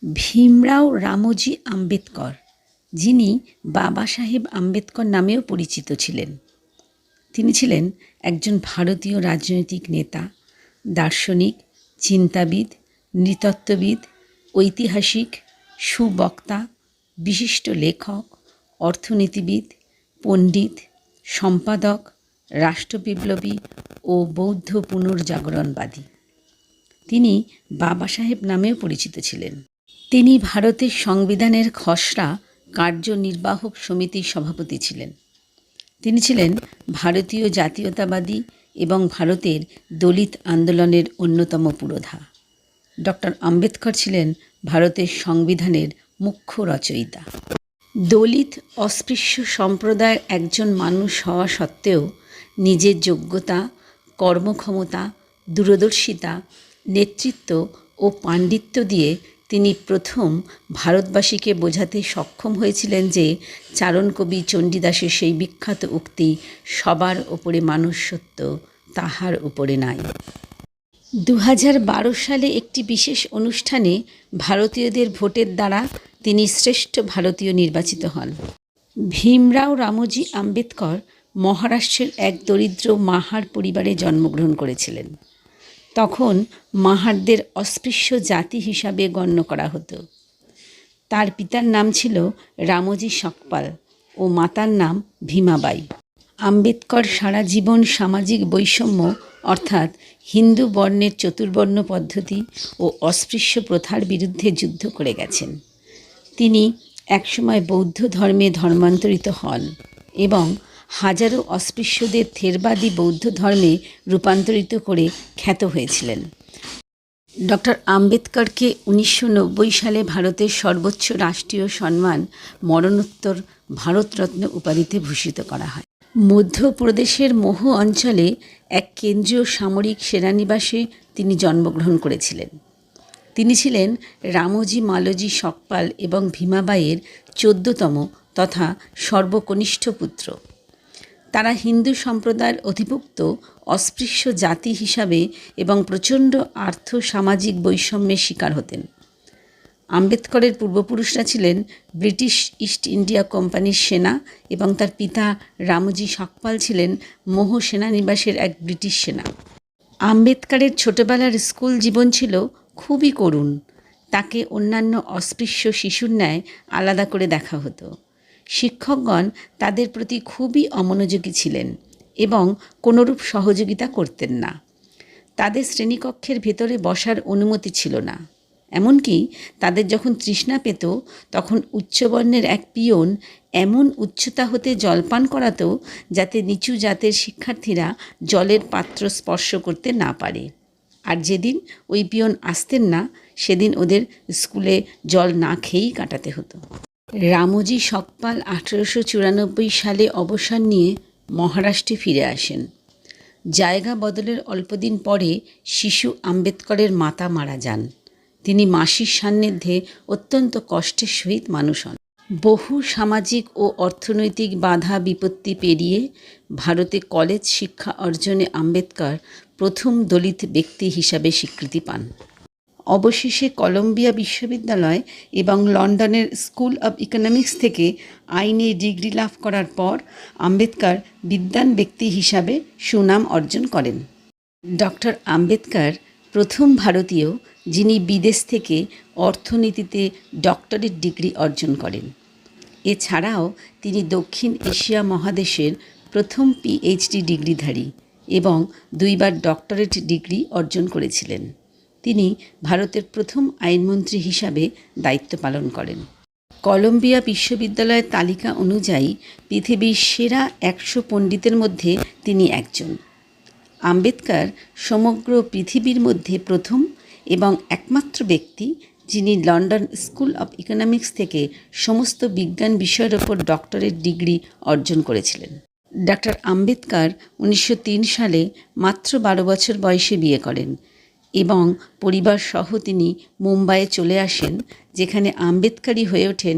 ভীমরাও রামোজি আম্বেদকর, যিনি বাবা সাহেব আম্বেদকর নামেও পরিচিত ছিলেন। তিনি ছিলেন একজন ভারতীয় রাজনৈতিক নেতা, দার্শনিক, চিন্তাবিদ, নৃতত্ত্ববিদ, ঐতিহাসিক, সুবক্তা, বিশিষ্ট লেখক, অর্থনীতিবিদ, পণ্ডিত, সম্পাদক, রাষ্ট্রবিপ্লবী ও বৌদ্ধ পুনর্জাগরণবাদী। তিনি বাবা সাহেব নামেও পরিচিত ছিলেন। তিনি ভারতের সংবিধানের খসড়া কার্যনির্বাহক সমিতির সভাপতি ছিলেন। তিনি ছিলেন ভারতীয় জাতীয়তাবাদী এবং ভারতের দলিত আন্দোলনের অন্যতম পুরোধা। ডক্টর আম্বেদকর ছিলেন ভারতের সংবিধানের মুখ্য রচয়িতা। দলিত অস্পৃশ্য সম্প্রদায়ের একজন মানুষ হওয়া সত্ত্বেও নিজের যোগ্যতা, কর্মক্ষমতা, দূরদর্শিতা, নেতৃত্ব ও পাণ্ডিত্য দিয়ে তিনি প্রথম ভারতবাসীকে বোঝাতে সক্ষম হয়েছিলেন যে চারণকবি চণ্ডীদাসের সেই বিখ্যাত উক্তি, সবার ওপরে মানুষ্যত্ব, তাহার উপরে নাই। 2012 সালে একটি বিশেষ অনুষ্ঠানে ভারতীয়দের ভোটের দ্বারা তিনি শ্রেষ্ঠ ভারতীয় নির্বাচিত হন। ভীমরাও রামোজি আম্বেদকর মহারাষ্ট্রের এক দরিদ্র মাহার পরিবারে জন্মগ্রহণ করেছিলেন। তখন মাহারদের অস্পৃশ্য জাতি হিসাবে গণ্য করা হতো। তার পিতার নাম ছিল রামোজি সকপাল ও মাতার নাম ভীমাবাই। আম্বেদকর সারা জীবন সামাজিক বৈষম্য অর্থাৎ হিন্দু বর্ণের চতুর্বর্ণ পদ্ধতি ও অস্পৃশ্য প্রথার বিরুদ্ধে যুদ্ধ করে গেছেন। তিনি একসময় বৌদ্ধ ধর্মে ধর্মান্তরিত হন এবং হাজারো অস্পৃশ্যদের থেরবাদী বৌদ্ধ ধর্মে রূপান্তরিত করে খ্যাত হয়েছিলেন। ডক্টর আম্বেদকরকে 1990 সালে ভারতের সর্বোচ্চ রাষ্ট্রীয় সম্মান মরণোত্তর ভারতরত্ন উপাধিতে ভূষিত করা হয়। মধ্যপ্রদেশের মহু অঞ্চলে এক কেন্দ্রীয় সামরিক সেনানিবাসে তিনি জন্মগ্রহণ করেছিলেন। তিনি ছিলেন রামোজি মালোজি সকপাল এবং ভীমাবাইয়ের 14তম তথা সর্বকনিষ্ঠ পুত্র। তারা হিন্দু সম্প্রদায়ের অধিভুক্ত অস্পৃশ্য জাতি হিসাবে এবং প্রচণ্ড আর্থ সামাজিক বৈষম্যের শিকার হতেন। আম্বেদকরের পূর্বপুরুষরা ছিলেন ব্রিটিশ ইস্ট ইন্ডিয়া কোম্পানির সেনা এবং তার পিতা রামোজি সকপাল ছিলেন মহু সেনানিবাসের এক ব্রিটিশ সেনা। আম্বেদকরের ছোটবেলার স্কুল জীবন ছিল খুবই করুণ। তাকে অন্যান্য অস্পৃশ্য শিশুর ন্যায় আলাদা করে দেখা হতো। শিক্ষকগণ তাদের প্রতি খুবই অমনোযোগী ছিলেন এবং কোনোরূপ সহযোগিতা করতেন না। তাদের শ্রেণীকক্ষের ভেতরে বসার অনুমতি ছিল না। এমনকি তাদের যখন তৃষ্ণা পেত তখন উচ্চবর্ণের এক পিয়ন এমন উচ্চতা হতে জলপান করাতো যাতে নিচু জাতের শিক্ষার্থীরা জলের পাত্র স্পর্শ করতে না পারে। আর যেদিন ওই পিয়ন আসতেন না সেদিন ওদের স্কুলে জল না খেয়েই কাটাতে হতো। রামোজি সকপাল 1894 সালে অবসর নিয়ে মহারাষ্ট্রে ফিরে আসেন। জায়গা বদলের অল্পদিন পরে শিশু আম্বেদকরের মাতা মারা যান। তিনি মাসির সান্নিধ্যে অত্যন্ত কষ্টের সহিত মানুষ হন। বহু সামাজিক ও অর্থনৈতিক বাধা বিপত্তি পেরিয়ে ভারতে কলেজ শিক্ষা অর্জনে আম্বেদকর প্রথম দলিত ব্যক্তি হিসাবে স্বীকৃতি পান। অবশেষে কলম্বিয়া বিশ্ববিদ্যালয় এবং লন্ডনের স্কুল অব ইকোনমিক্স থেকে আইনে ডিগ্রি লাভ করার পর আম্বেদকর বিদ্বান ব্যক্তি হিসাবে সুনাম অর্জন করেন। ডক্টর আম্বেদকর প্রথম ভারতীয় যিনি বিদেশ থেকে অর্থনীতিতে ডক্টরেট ডিগ্রি অর্জন করেন। এছাড়াও তিনি দক্ষিণ এশিয়া মহাদেশের প্রথম পিএইচডি ডিগ্রিধারী এবং 2 বার ডক্টরেট ডিগ্রি অর্জন করেছিলেন। তিনি ভারতের প্রথম আইনমন্ত্রী হিসাবে দায়িত্ব পালন করেন। কলম্বিয়া বিশ্ববিদ্যালয়ের তালিকা অনুযায়ী পৃথিবীর সেরা 100 পণ্ডিতের মধ্যে তিনি একজন। আম্বেদকর সমগ্র পৃথিবীর মধ্যে প্রথম এবং একমাত্র ব্যক্তি যিনি লন্ডন স্কুল অব ইকোনমিক্স থেকে সমস্ত বিজ্ঞান বিষয়ের ওপর ডক্টরেট ডিগ্রি অর্জন করেছিলেন। ডক্টর আম্বেদকর 1903 সালে মাত্র 12 বছর বয়সে বিয়ে করেন এবং পরিবার সহ তিনি মুম্বাইয়ে চলে আসেন, যেখানে আম্বেদকরই হয়ে ওঠেন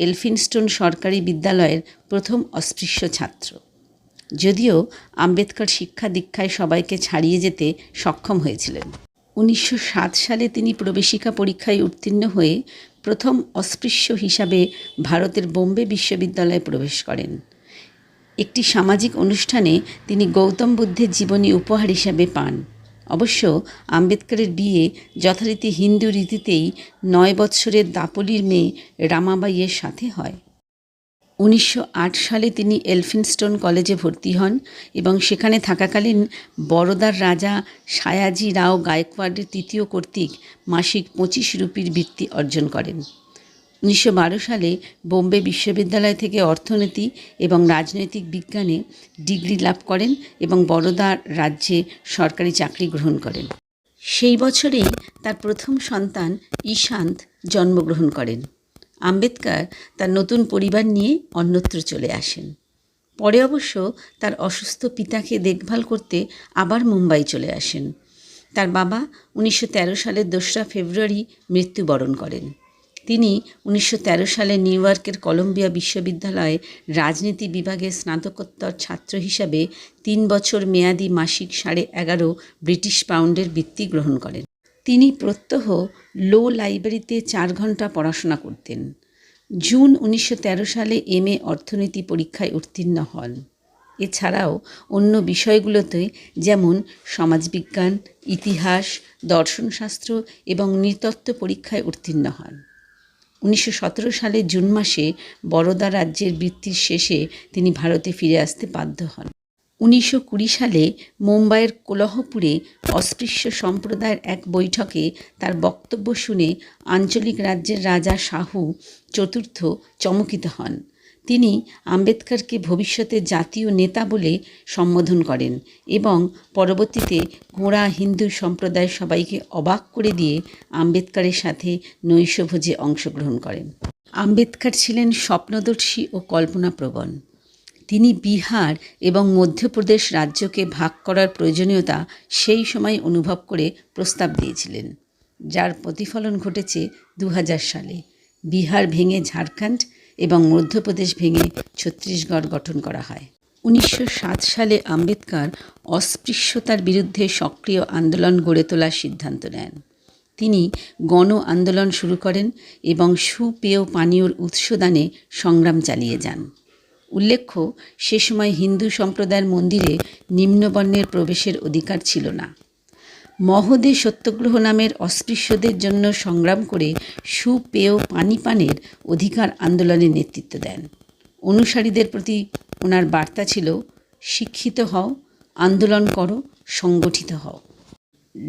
এলফিনস্টোন সরকারি বিদ্যালয়ের প্রথম অস্পৃশ্য ছাত্র। যদিও আম্বেদকর শিক্ষা দীক্ষায় সবাইকে ছাড়িয়ে যেতে সক্ষম হয়েছিলেন। 1907 সালে তিনি প্রবেশিকা পরীক্ষায় উত্তীর্ণ হয়ে প্রথম অস্পৃশ্য হিসাবে ভারতের বোম্বে বিশ্ববিদ্যালয়ে প্রবেশ করেন। একটি সামাজিক অনুষ্ঠানে তিনি গৌতম বুদ্ধের জীবনী উপহার হিসাবে পান। অবশ্য আম্বেদকরের বিয়ে যথারীতি হিন্দু রীতিতেই 9 বৎসরের দাপলির মেয়ে রামাবাইয়ের সাথে হয়। 1908 সালে তিনি এলফিনস্টোন কলেজে ভর্তি হন এবং সেখানে থাকাকালীন বরোদার রাজা সায়াজি রাও গায়কোয়াড়ের তৃতীয় কর্তৃক মাসিক 25 রুপির বৃত্তি অর্জন করেন। 1912 সালে বোম্বে বিশ্ববিদ্যালয় থেকে অর্থনীতি এবং রাজনৈতিক বিজ্ঞানে ডিগ্রি লাভ করেন এবং বরোদা রাজ্যে সরকারি চাকরি গ্রহণ করেন। সেই বছরেই তার প্রথম সন্তান ঈশান্ত জন্মগ্রহণ করেন। আম্বেদকর তার নতুন পরিবার নিয়ে অন্যত্র চলে আসেন। পরে অবশ্য তার অসুস্থ পিতাকে দেখভাল করতে আবার মুম্বাই চলে আসেন। তার বাবা 1913 সালের 2রা ফেব্রুয়ারি মৃত্যুবরণ করেন। তিনি 1913 সালে নিউ ইয়র্কের কলম্বিয়া বিশ্ববিদ্যালয়ে রাজনীতি বিভাগে স্নাতকোত্তর ছাত্র হিসাবে 3 বছর মেয়াদী মাসিক 11.5 ব্রিটিশ পাউন্ডের বৃত্তি গ্রহণ করেন। তিনি প্রত্যহ লো লাইব্রেরিতে 4 ঘন্টা পড়াশোনা করতেন। জুন 1913 সালে MA অর্থনীতি পরীক্ষায় উত্তীর্ণ হন। এছাড়াও অন্য বিষয়গুলোতে যেমন সমাজবিজ্ঞান, ইতিহাস, দর্শনশাস্ত্র এবং নৃতত্ত্ব পরীক্ষায় উত্তীর্ণ হন। 1917 সালে জুন মাসে বরোদা রাজ্যের বৃত্তির শেষে তিনি ভারতে ফিরে আসতে বাধ্য হন। 1920 সালে মুম্বাইয়ের কোলহপুরে অস্পৃশ্য সম্প্রদায়ের এক বৈঠকে তার বক্তব্য শুনে আঞ্চলিক রাজ্যের রাজা শাহু চতুর্থ চমকিত হন। তিনি আম্বেদকরকে ভবিষ্যতে জাতীয় নেতা বলে সম্বোধন করেন এবং পরবর্তীতে গোঁড়া হিন্দু সম্প্রদায়ের সবাইকে অবাক করে দিয়ে আম্বেদকরের সাথে নৈশভোজে অংশগ্রহণ করেন। আম্বেদকর ছিলেন স্বপ্নদর্শী ও কল্পনাপ্রবণ। তিনি বিহার এবং মধ্যপ্রদেশ রাজ্যকে ভাগ করার প্রয়োজনীয়তা সেই সময় অনুভব করে প্রস্তাব দিয়েছিলেন, যার প্রতিফলন ঘটেছে 2000 সালে। বিহার ভেঙে ঝাড়খণ্ড এবং মধ্যপ্রদেশ ভেঙে ছত্তিশগড় গঠন করা হয়। 1907 সালে আম্বেদকর অস্পৃশ্যতার বিরুদ্ধে সক্রিয় আন্দোলন গড়ে তোলার সিদ্ধান্ত নেন। তিনি গণ আন্দোলন শুরু করেন এবং সুপেয় পানীয়র উৎসদানে সংগ্রাম চালিয়ে যান। উল্লেখ্য, সে সময় হিন্দু সম্প্রদায়ের মন্দিরে নিম্নবর্ণের প্রবেশের অধিকার ছিল না। মহোদয় সত্যগ্রহ নামের অস্পৃশ্যদের জন্য সংগ্রাম করে সুপেয় পানি পানের অধিকার আন্দোলনের নেতৃত্ব দেন। অনুসারীদের প্রতি ওনার বার্তা ছিল, শিক্ষিত হও, আন্দোলন করো, সংগঠিত হও।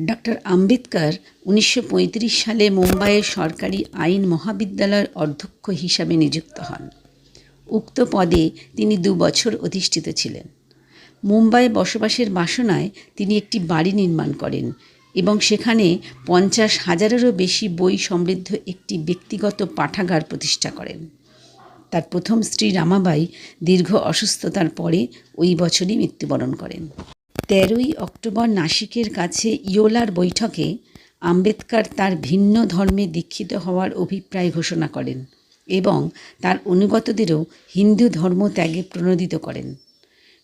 ডক্টর আম্বেদকর 1935 সালে মুম্বাইয়ের সরকারি আইন মহাবিদ্যালয়ের অধ্যক্ষ হিসাবে নিযুক্ত হন। উক্ত পদে তিনি 2 বছর অধিষ্ঠিত ছিলেন। মুম্বাইয়ে বসবাসের বাসনায় তিনি একটি বাড়ি নির্মাণ করেন এবং সেখানে 50,000-এরও বেশি বই সমৃদ্ধ একটি ব্যক্তিগত পাঠাগার প্রতিষ্ঠা করেন। তার প্রথম স্ত্রী রামাবাই দীর্ঘ অসুস্থতার পরে ওই বছরই মৃত্যুবরণ করেন। 13ই অক্টোবর নাসিকের কাছে ইয়োলার বৈঠকে আম্বেদকর তার ভিন্ন ধর্মে দীক্ষিত হওয়ার অভিপ্রায় ঘোষণা করেন এবং তার অনুগতদেরও হিন্দু ধর্ম ত্যাগে প্রণোদিত করেন।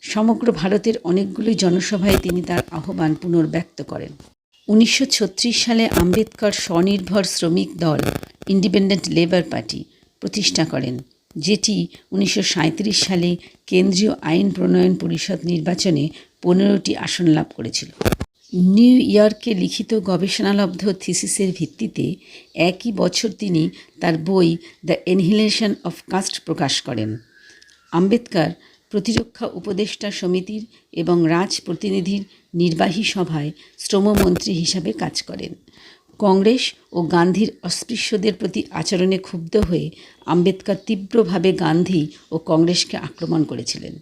সমগ্র ভারতের অনেকগুলি জনসভায় তিনি তার আহ্বান পুনর্ব্যক্ত করেন। 1936 সালে আম্বেদকর স্বনির্ভর শ্রমিক দল ইন্ডিপেন্ডেন্ট লেবার পার্টি প্রতিষ্ঠা করেন, যেটি 1937 সালে কেন্দ্রীয় আইন প্রণয়ন পরিষদ নির্বাচনে 15টি আসন লাভ করেছিল। নিউ ইয়র্কে লিখিত গবেষণালব্ধ থিসিসের ভিত্তিতে একই বছর তিনি তার বই দ্য এনহিলেশন অফ কাস্ট প্রকাশ করেন। আম্বেদকর প্রতিরক্ষা উপদেষ্টা সমিতির এবং রাজ প্রতিনিধির নির্বাহী সভায় শ্রমমন্ত্রী হিসাবে কাজ করেন। কংগ্রেস ও গান্ধীর অস্পৃশ্যদের প্রতি আচরণে ক্ষুব্ধ হয়ে আম্বেদকর তীব্রভাবে গান্ধী ও কংগ্রেসকে আক্রমণ করেছিলেন।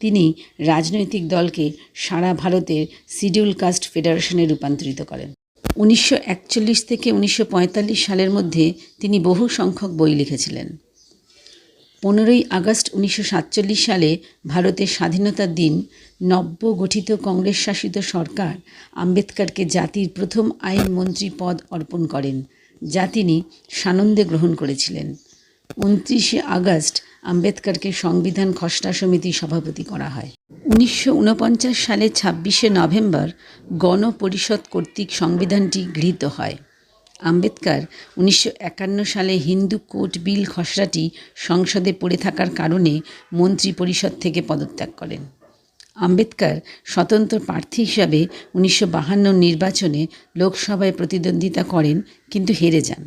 তিনি রাজনৈতিক দলকে সারা ভারতের শিডিউল কাস্ট ফেডারেশনে রূপান্তরিত করেন। 1941 থেকে 1945 সালের মধ্যে তিনি বহু সংখ্যক বই লিখেছিলেন। 15ই আগস্ট 1947 সালে ভারতের স্বাধীনতার দিন নব্য গঠিত কংগ্রেস শাসিত সরকার আম্বেদকরকে জাতির প্রথম আইনমন্ত্রী পদ অর্পণ করেন, যা তিনি সানন্দে গ্রহণ করেছিলেন। 29শে আগস্ট আম্বেদকরকে সংবিধান খসড়া সমিতির সভাপতি করা হয়। 1949 সালের 26শে নভেম্বর গণপরিষদ কর্তৃক সংবিধানটি গৃহীত হয়। আম্বেদকর 1951 সালে হিন্দু কোড বিল খসড়াটি সংসদে পড়ে থাকার কারণে মন্ত্রিপরিষদ থেকে পদত্যাগ করেন। আম্বেদকর স্বতন্ত্র প্রার্থী হিসাবে 1952 নির্বাচনে লোকসভায় প্রতিদ্বন্দ্বিতা করেন, কিন্তু হেরে যান।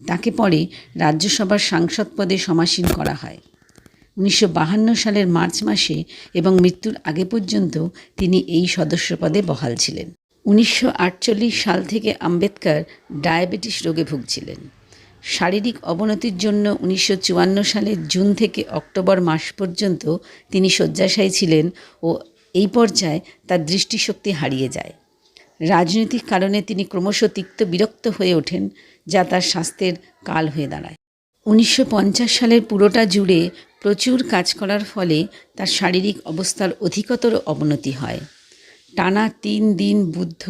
তাকে পরে রাজ্যসভার সাংসদ পদে সমাসীন করা হয়। 1952 সালের মার্চ মাসে এবং মৃত্যুর আগে পর্যন্ত তিনি এই সদস্য পদে বহাল ছিলেন। 1948 সাল থেকে আম্বেদকর ডায়াবেটিস রোগে ভুগছিলেন। শারীরিক অবনতির জন্য 1954 সালের জুন থেকে অক্টোবর মাস পর্যন্ত তিনি শয্যাশায়ী ছিলেন ও এই পর্যায়ে তার দৃষ্টিশক্তি হারিয়ে যায়। রাজনৈতিক কারণে তিনি ক্রমশ তিক্ত বিরক্ত হয়ে ওঠেন, যা তার স্বাস্থ্যের কাল হয়ে দাঁড়ায়। 1950 সালের পুরোটা জুড়ে প্রচুর কাজ করার ফলে তার শারীরিক অবস্থার অধিকতর অবনতি হয়। টানা 3 দিন বুদ্ধ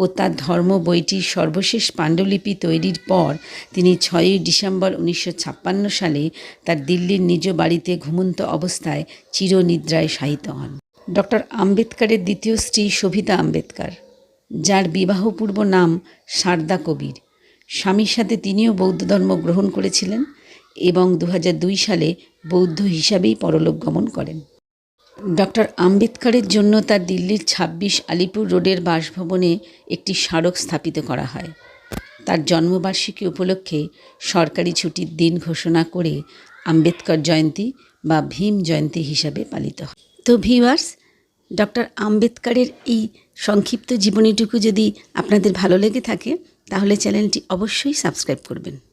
ও তার ধর্ম বইটির সর্বশেষ পাণ্ডুলিপি তৈরির পর তিনি 6ই ডিসেম্বর 1956 সালে তার দিল্লির নিজ বাড়িতে ঘুমন্ত অবস্থায় চিরনিদ্রায় শায়িত হন। ডক্টর আম্বেদকরের দ্বিতীয় স্ত্রী শোভিতা আম্বেদকর, যার বিবাহপূর্ব নাম সারদা কবির, স্বামীর সাথে তিনিও বৌদ্ধ ধর্ম গ্রহণ করেছিলেন এবং 2002 সালে বৌদ্ধ হিসাবেই পরলোক গমন করেন। ডক্টর আম্বেদকরের জন্য তার দিল্লির 26 আলিপুর রোডের বাসভবনে একটি স্মারক স্থাপিত করা হয়। তার জন্মবার্ষিকী উপলক্ষে সরকারি ছুটির দিন ঘোষণা করে আম্বেদকর জয়ন্তী বা ভীম জয়ন্তী হিসাবে পালিত হয়। তো ভিউয়ার্স, ডক্টর আম্বেদকরের এই সংক্ষিপ্ত জীবনীটুকু যদি আপনাদের ভালো লেগে থাকে তাহলে চ্যানেলটি অবশ্যই সাবস্ক্রাইব করবেন।